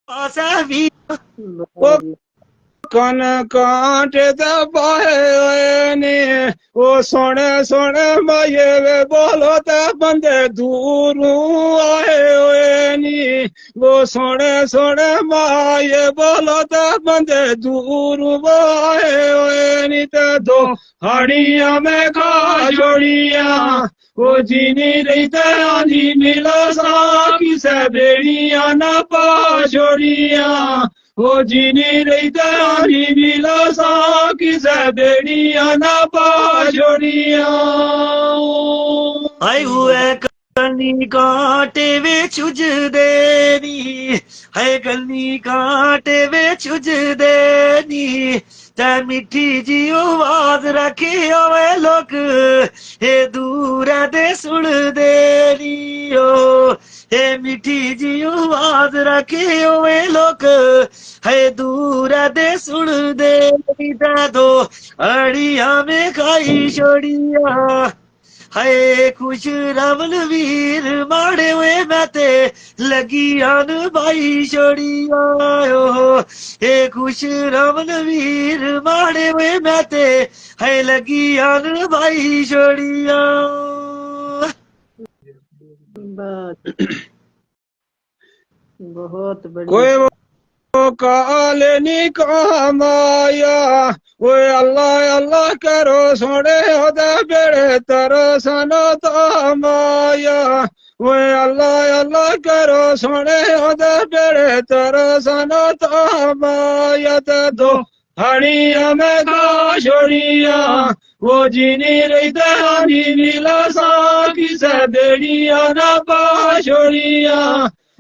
Savi o Lord, ਕਨ ਕਾਂਟੇ ਦਾ ਪਾਏ ਨੇ ਉਹ ਸੋਹਣੇ ਸੋਹਣੇ ਮਾਏ ਵੇ ਬੋਲੋ ਤੇ ਬੰਦੇ ਦੂਰੋਂ ਆਏ ਹੋਏ ਨੀ ਉਹ ਸੋਹਣੇ ਸੋਹਣੇ ਮਾਏ ਬੋਲੋ ਤੇ ਬੰਦੇ ਦੂਰੋਂ ਆਏ ਹੋਏ ਨੀ ਤੇ ਦੋ ਹਾੜੀਆਂ ਮੈਂ ਖਾ ਛੋੜੀਆਂ ਉਹ ਜੀ ਨਹੀਂ ਰਹੀ ਤੇ ਆਂधी ਮਿਲਾ ਸਾ ਕਿਸੇ ਬੇੜੀਆਂ ਨਾ ਪਾ ਛੋੜੀਆਂ ਉਹ ਜੀ ਨਹੀਂ ਰਹੀ ਤੇ ਆਂधी ਮਿਲਾ ਸਾ ਕਿਸੇ ਬੇੜੀਆਂ ਨਾ ਪਾ ਛੋੜੀਆਂ ਆਏ ਹੋਏ ਗੰਨੀ ਕਾਂਟੇ ਵਿੱਚ ਉਜਦੇ ਨੀ ਹੈ ਗੰਨੀ ਕਾਂਟੇ ਵਿੱਚ ਉਜਦੇ ਨੀ ਤੇ ਮਿੱਠੀ ਜੀ ਆਵਾਜ਼ ਰੱਖੀ ਓਏ ਲੋਕ ਇਹ ਦੂਰ ਦੇ ਸੁਣਦੇ ਨੀ ਓ ਇਹ ਮਿੱਠੀ ਜੀ ਆਵਾਜ਼ ਰੱਖੀ ਓਏ ਲੋਕ ਹੈ ਦੂਰ ਦੇ ਸੁਣਦੇ ਨੀ ਤੇ ਦੋ ਅੜੀਆਂ ਮੇ ਖਾਈ ਛੋੜੀਆਂ ਹਾਏ ਖੁਸ਼ ਰਵਨ ਵੀਰ ਮਾੜੇ ਵੇ ਮੈਂ ਤੇ ਲੱਗੀਆਂ ਨੂੰ ਬਾਈ ਛੋੜੀਆਂ ਓ ਏ ਖੁਸ਼ ਰਵਨ ਵੀਰ ਮਾੜੇ ਵੇ ਮੈਂ ਤੇ ਹਾਏ ਲੱਗੀਆਂ ਨੂੰ ਬਾਈ ਛੋੜੀਆਂ बहुत बढ़िया। कोई काल नी कमाया वो अल्लाह अल्लाह करो सोने होदा बेड़े तरो सनो तो माया वो अल्लाह अल्लाह करो सोने होदा बेड़े तरो सनो तो माया ते दो हड़िया में खा छोड़िया वो जीनी रही दानी मिला सा किसे बेड़िया ना पा छोड़िया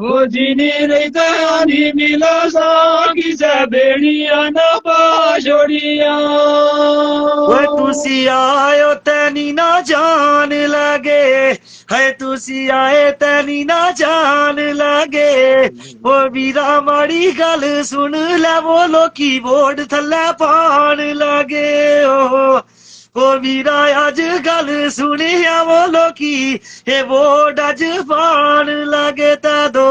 वो जीनी रही दानी मिला सा किसे बेड़िया ना पा छोड़िया वो तुसी आयो तैनी ना जान लगे है तुसी आए तैनी ना जान लगे वो वीरा माड़ी गल सुन ले वो लोकी वोट थल्ले पान लगे ओ वीरा अज गल सुनिया वो लोकी हे वोट अज पान लगे ता दो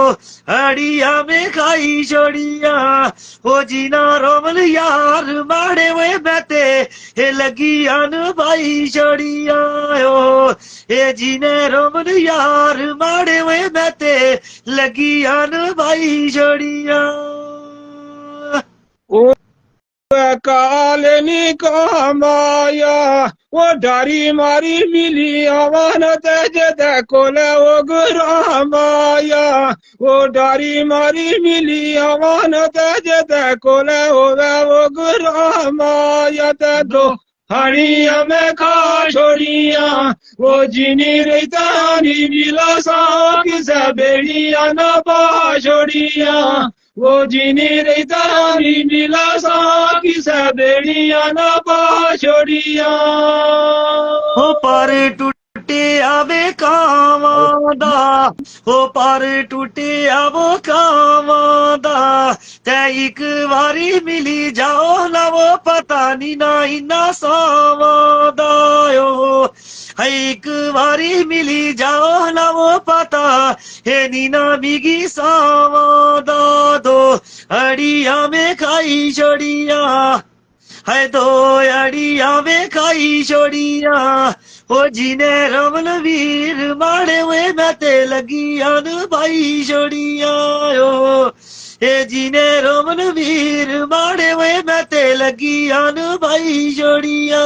अड़िया में खाई छोड़िया ओ जीना रोमल यार माड़े वे बैते हे लगी अन भाई छोड़िया ओ हे जीने रोमल यार माड़े वे बैते लगी अन भाई छोड़िया ओ काल नी कमाया वो डारी मारी मिली आवान तेज कोले वो गुरामाया वो डारी मारी मिली आवान तेज कोले वो गुरामाया ते दो हड़िया में खा छोड़िया वो जीनी रही तानी मिला सा किसे बेड़िया ना पा छोड़िया वो जीनी रही तानी मिला सा किसे बेड़िया ना पा छोड़िया हो पर टूटे आवे कावां दा हो पर टूटे आवो कावां दा ते एक वारी मिली जाओ ना वो पता नी ना इना सावां दा ओ एक वारी मिली जाओ ना वो पता हे नीना बिगी सावां दा दो अड़िया में खाई छोड़िया है दो अड़िया में खाई छोड़िया ओ जीने रमन वीर माड़े वे मैं ते लगी अन भाई छोड़िया ओ ए जीने रमन वीर माड़े वे मैं ते लगी अन भाई छोड़िया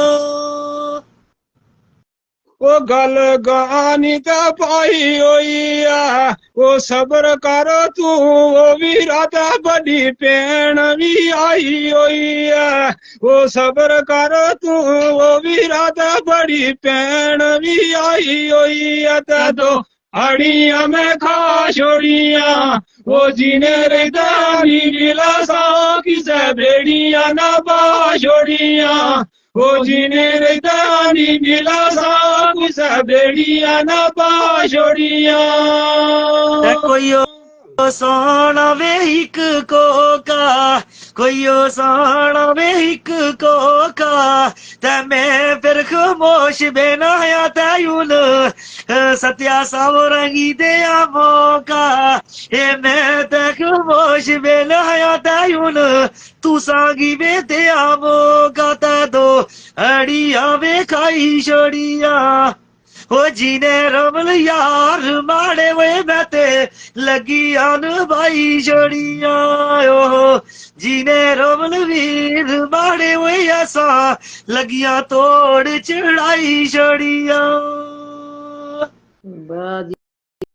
वो गल गानी ता पाई होई आ वो सब्र करो तू वो वीरा ता बड़ी भैन भी आई होई है वो सब्र करो तू वो वीरा ता बड़ी भैन भी आई होई है ते दो अड़िया में खा छोड़िया वो जीने रही दानी मिला सा किसे बेड़िया ना पा छोड़िया वो जीने रही दानी मिला सा किसे बेड़िया ना पा छोड़िया कोई साना वे एक कोका कोई साना वे एक कोका ते मैं फिर खामोश बेनाया तयुन सत्या सावरंगी दे मौका ए मैं तक मोश बेलाया तायुन तू सांगी में ते मौका ता दो अड़िया में खाई छोड़िया ओ जीने रमल यार माड़े वे मैं ते लगी आन भाई छोड़िया ओ जीने रमल वीर माड़े वे ऐसा लगिया तोड़ चढ़ाई छोड़िया। वाह जी।